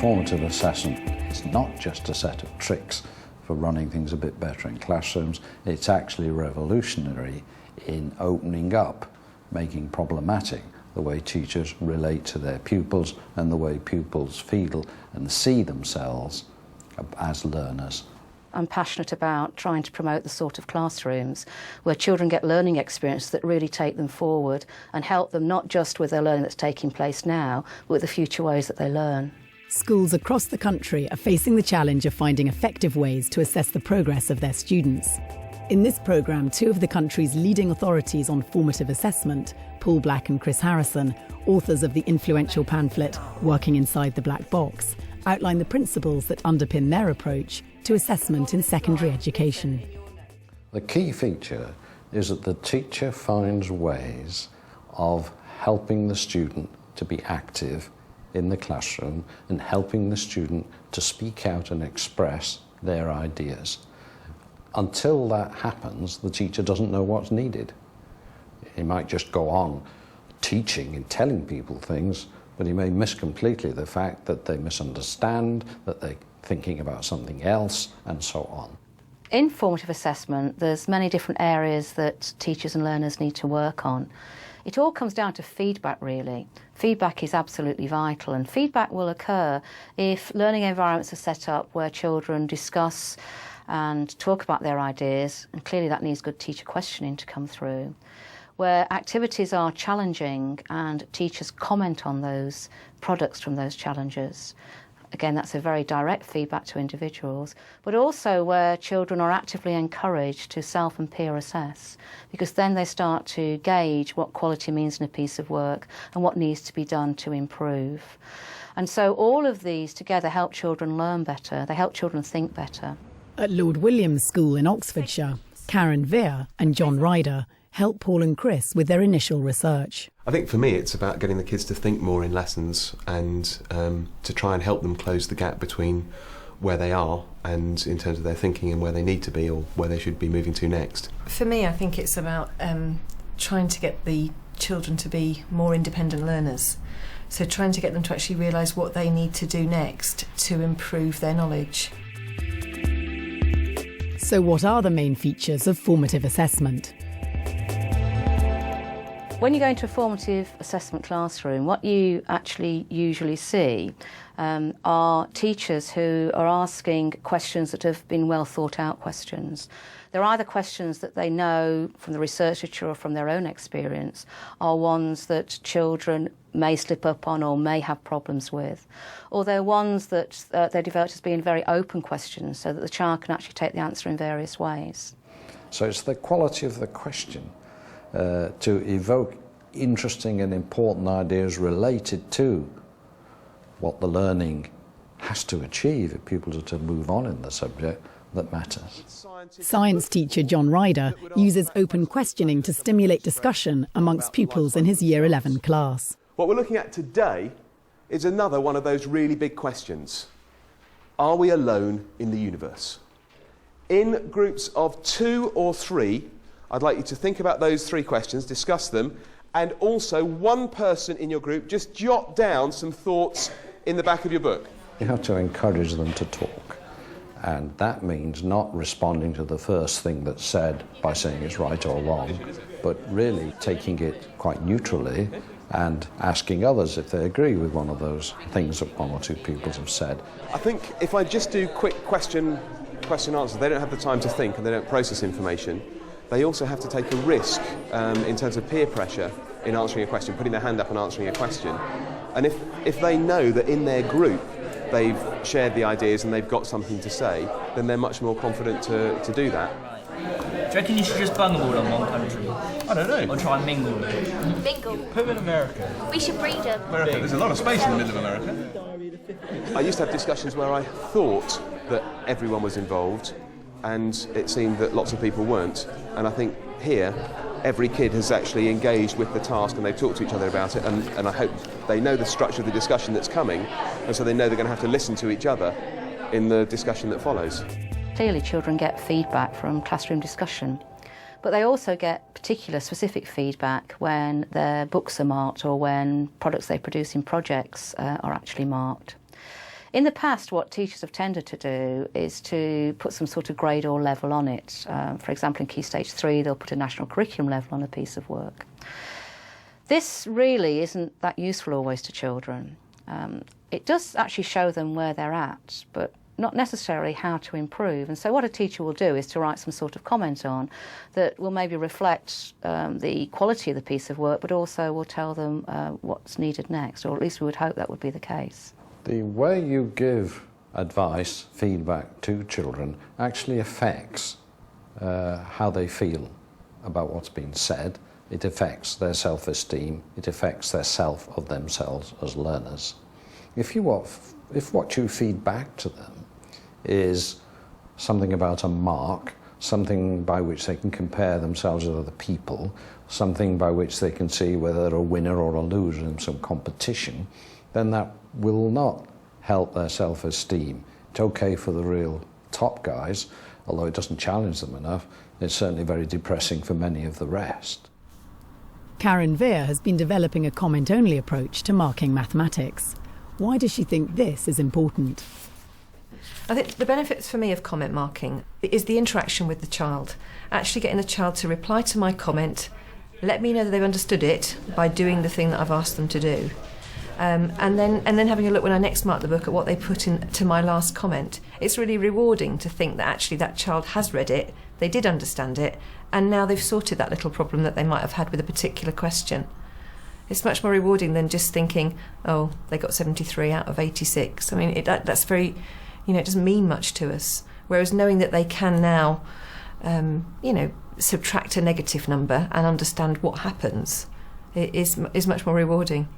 Formative assessment is not just a set of tricks for running things a bit better in classrooms, it's actually revolutionary in opening up, making problematic the way teachers relate to their pupils and the way pupils feel and see themselves as learners. I'm passionate about trying to promote the sort of classrooms where children get learning experiences that really take them forward and help them not just with their learning that's taking place now, but with the future ways that they learn. Schools across the country are facing the challenge of finding effective ways to assess the progress of their students. In this programme, two of the country's leading authorities on formative assessment, Paul Black and Chris Harrison, authors of the influential pamphlet Working Inside the Black Box, outline the principles that underpin their approach to assessment in secondary education. The key feature is that the teacher finds ways of helping the student to be active in the classroom and helping the student to speak out and express their ideas. Until that happens, the teacher doesn't know what's needed. He might just go on teaching and telling people things, but he may miss completely the fact that they misunderstand, that they're thinking about something else, and so on. In formative assessment, there's many different areas that teachers and learners need to work on. It all comes down to feedback, really. Feedback is absolutely vital, and feedback will occur if learning environments are set up where children discuss and talk about their ideas, and clearly that needs good teacher questioning to come through, where activities are challenging and teachers comment on those products from those challenges. Again, that's a very direct feedback to individuals, but also where children are actively encouraged to self and peer assess, because then they start to gauge what quality means in a piece of work and what needs to be done to improve. And so all of these together help children learn better, they help children think better. At Lord Williams School in Oxfordshire, Karen Veer and John Ryder help Paul and Chris with their initial research. I think for me it's about getting the kids to think more in lessons and to try and help them close the gap between where they are and in terms of their thinking and where they need to be or where they should be moving to next. For me, I think it's about trying to get the children to be more independent learners. So trying to get them to actually realise what they need to do next to improve their knowledge. So what are the main features of formative assessment? When you go into a formative assessment classroom, what you actually usually see are teachers who are asking questions that have been well thought out questions. They're either questions that they know from the research literature or from their own experience, are ones that children may slip up on or may have problems with, or they're ones that they're developed as being very open questions so that the child can actually take the answer in various ways. So it's the quality of the question to evoke interesting and important ideas related to what the learning has to achieve if pupils are to move on in the subject that matters. Science teacher John Ryder uses open questioning to stimulate discussion amongst pupils in his Year 11 class. What we're looking at today is another one of those really big questions. Are we alone in the universe? In groups of 2 or 3, I'd like you to think about those 3 questions, discuss them, and also one person in your group just jot down some thoughts in the back of your book. You have to encourage them to talk, and that means not responding to the first thing that's said by saying it's right or wrong, but really taking it quite neutrally and asking others if they agree with one of those things that 1 or 2 pupils have said. I think if I just do quick question answer, they don't have the time to think and they don't process information. They also have to take a risk in terms of peer pressure in answering a question, putting their hand up and answering a question. And if they know that in their group they've shared the ideas and they've got something to say, then they're much more confident to do that. Do you reckon you should just bung them all on one country? I don't know. Or try and mingle them? Mingle. Put them in America. We should breed them. America. There's a lot of space in the middle of America. I used to have discussions where I thought that everyone was involved and it seemed that lots of people weren't. And I think here, every kid has actually engaged with the task and they've talked to each other about it, and I hope they know the structure of the discussion that's coming, and so they know they're going to have to listen to each other in the discussion that follows. Clearly children get feedback from classroom discussion, but they also get particular specific feedback when their books are marked or when products they produce in projects are actually marked. In the past, what teachers have tended to do is to put some sort of grade or level on it. For example, in Key Stage 3, they'll put a national curriculum level on a piece of work. This really isn't that useful always to children. It does actually show them where they're at, but not necessarily how to improve. And so what a teacher will do is to write some sort of comment on that will maybe reflect the quality of the piece of work, but also will tell them what's needed next, or at least we would hope that would be the case. The way you give advice, feedback to children actually affects how they feel about what's been said. It affects their self-esteem. It affects their self of themselves as learners. If what you feed back to them is something about a mark, something by which they can compare themselves with other people, something by which they can see whether they're a winner or a loser in some competition, then that will not help their self-esteem. It's okay for the real top guys, although it doesn't challenge them enough. It's certainly very depressing for many of the rest. Karen Veer has been developing a comment-only approach to marking mathematics. Why does she think this is important? I think the benefits for me of comment marking is the interaction with the child. Actually getting the child to reply to my comment, let me know that they've understood it by doing the thing that I've asked them to do. And then having a look when I next mark the book at what they put into my last comment. It's really rewarding to think that actually that child has read it, they did understand it, and now they've sorted that little problem that they might have had with a particular question. It's much more rewarding than just thinking, oh, they got 73 out of 86. I mean, that's very, it doesn't mean much to us. Whereas knowing that they can now, subtract a negative number and understand what happens is much more rewarding.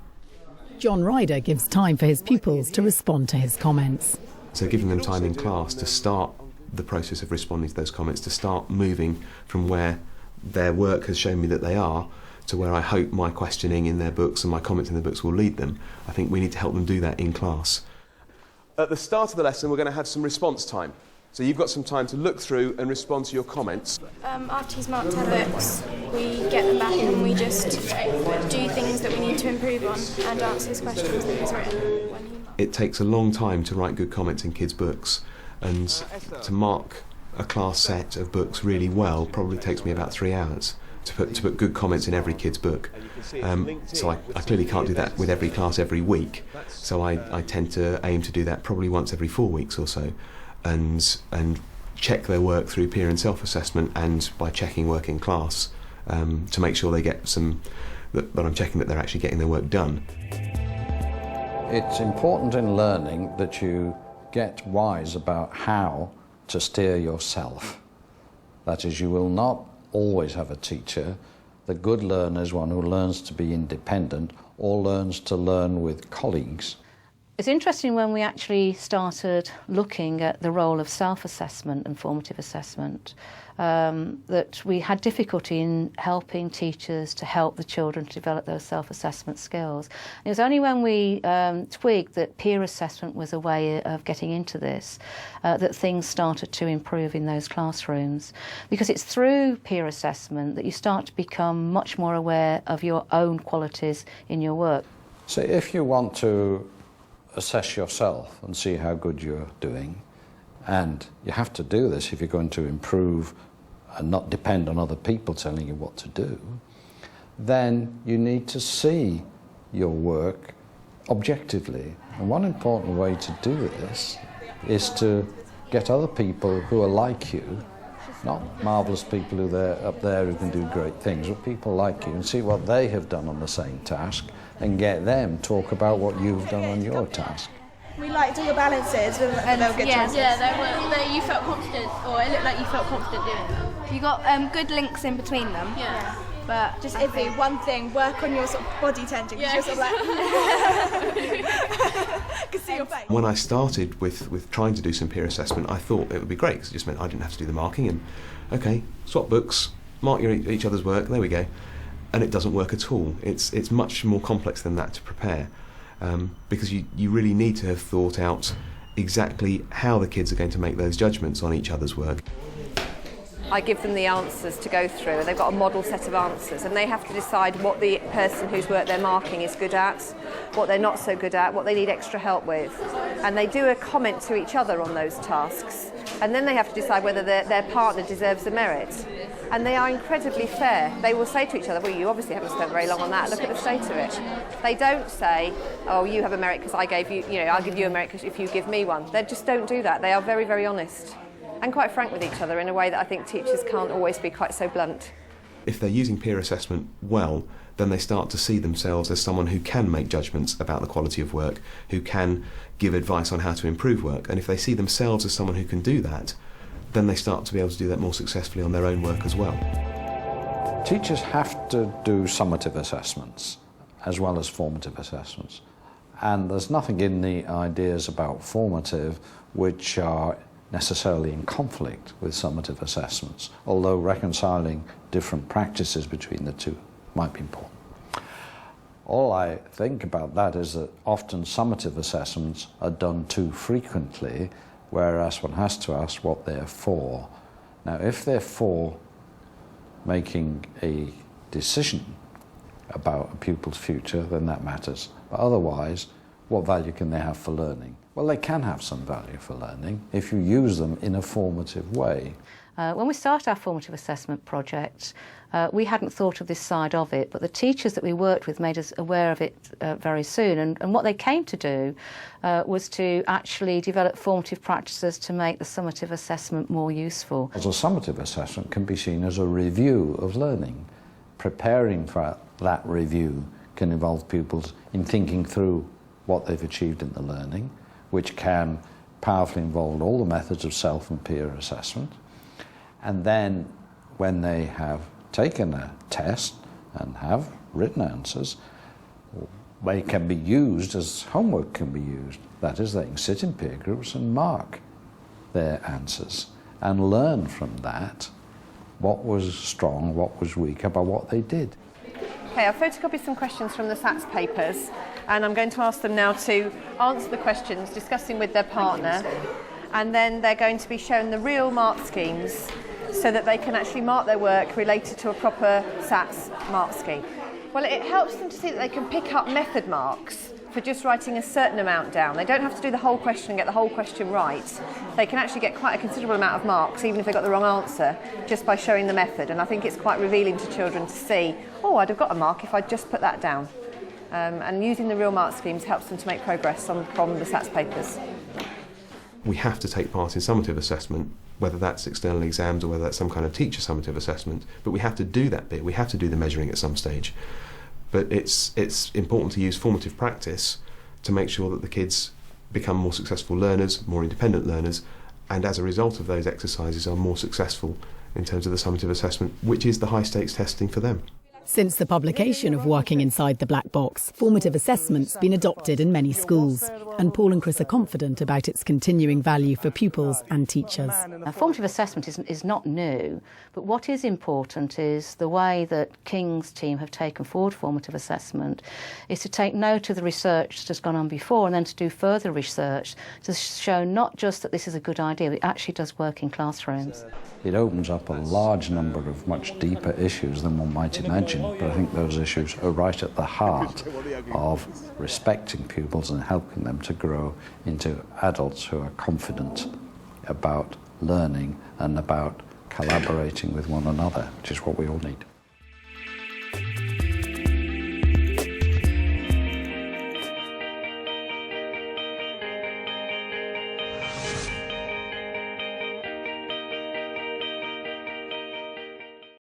John Ryder gives time for his pupils to respond to his comments. So giving them time in class to start the process of responding to those comments, to start moving from where their work has shown me that they are to where I hope my questioning in their books and my comments in their books will lead them. I think we need to help them do that in class. At the start of the lesson, we're going to have some response time. So you've got some time to look through and respond to your comments. After he's marked our books, we get them back and we just do things that we need to improve on and answer his questions that he's written. It takes a long time to write good comments in kids' books, and to mark a class set of books really well probably takes me about 3 hours to put good comments in every kid's book. So I clearly can't do that with every class every week, so I tend to aim to do that probably once every 4 weeks or so, and check their work through peer and self-assessment and by checking work in class to make sure they get that I'm checking that they're actually getting their work done. It's important in learning that you get wise about how to steer yourself. That is, you will not always have a teacher. The good learner is one who learns to be independent or learns to learn with colleagues. It's interesting when we actually started looking at the role of self-assessment and formative assessment, that we had difficulty in helping teachers to help the children to develop those self-assessment skills. And it was only when we twigged that peer assessment was a way of getting into this that things started to improve in those classrooms. Because it's through peer assessment that you start to become much more aware of your own qualities in your work. So if you want to assess yourself and see how good you're doing, and you have to do this if you're going to improve and not depend on other people telling you what to do, then you need to see your work objectively. And one important way to do this is to get other people who are like you, not marvellous people who are up there who can do great things, but people like you, and see what they have done on the same task and get them talk about what you've done on your task. We liked all your balances and they'll get chances. Yeah, you felt confident, or it looked like you felt confident doing them. You got good links in between them. Yeah. But just Izzy, one thing, work on your sort of body tension. Yeah, you're sort of like, can see your face. When I started with trying to do some peer assessment, I thought it would be great because it just meant I didn't have to do the marking and, okay, swap books, mark each other's work, there we go. And it doesn't work at all. It's much more complex than that to prepare, because you really need to have thought out exactly how the kids are going to make those judgments on each other's work. I give them the answers to go through, and they've got a model set of answers, and they have to decide what the person whose work they're marking is good at, what they're not so good at, what they need extra help with. And they do a comment to each other on those tasks, and then they have to decide whether their partner deserves the merit. And they are incredibly fair. They will say to each other, well, you obviously haven't spent very long on that, look at the state of it. They don't say, oh, you have a merit because I gave you, I'll give you a merit if you give me one. They just don't do that. They are very, very honest and quite frank with each other in a way that I think teachers can't always be quite so blunt. If they're using peer assessment well, then they start to see themselves as someone who can make judgments about the quality of work, who can give advice on how to improve work. And if they see themselves as someone who can do that, then they start to be able to do that more successfully on their own work as well. Teachers have to do summative assessments as well as formative assessments. And there's nothing in the ideas about formative which are necessarily in conflict with summative assessments, although reconciling different practices between the two might be important. All I think about that is that often summative assessments are done too frequently, whereas one has to ask what they're for. Now, if they're for making a decision about a pupil's future, then that matters. But otherwise, what value can they have for learning? Well, they can have some value for learning if you use them in a formative way. When we started our formative assessment project, we hadn't thought of this side of it, but the teachers that we worked with made us aware of it very soon. And what they came to do was to actually develop formative practices to make the summative assessment more useful. As a summative assessment can be seen as a review of learning. Preparing for that review can involve pupils in thinking through what they've achieved in the learning, which can powerfully involve all the methods of self and peer assessment. And then when they have taken a test and have written answers, they can be used as homework can be used. That is, they can sit in peer groups and mark their answers and learn from that what was strong, what was weak about what they did. Okay, I've photocopied some questions from the SATS papers, and I'm going to ask them now to answer the questions, discussing with their partner, and then they're going to be shown the real mark schemes so that they can actually mark their work related to a proper SATS mark scheme. Well, it helps them to see that they can pick up method marks for just writing a certain amount down. They don't have to do the whole question and get the whole question right. They can actually get quite a considerable amount of marks, even if they got the wrong answer, just by showing the method. And I think it's quite revealing to children to see, oh, I'd have got a mark if I'd just put that down. And using the real mark schemes helps them to make progress from the SATS papers. We have to take part in summative assessment, whether that's external exams or whether that's some kind of teacher summative assessment, but we have to do that bit. We have to do the measuring at some stage. But it's important to use formative practice to make sure that the kids become more successful learners, more independent learners, and as a result of those exercises are more successful in terms of the summative assessment, which is the high stakes testing for them. Since the publication of Working Inside the Black Box, formative assessment's been adopted in many schools, and Paul and Chris are confident about its continuing value for pupils and teachers. Formative assessment is not new, but what is important is the way that King's team have taken forward formative assessment is to take note of the research that has gone on before and then to do further research to show not just that this is a good idea, but it actually does work in classrooms. It opens up a large number of much deeper issues than one might imagine, but I think those issues are right at the heart of respecting pupils and helping them to grow into adults who are confident about learning and about collaborating with one another, which is what we all need.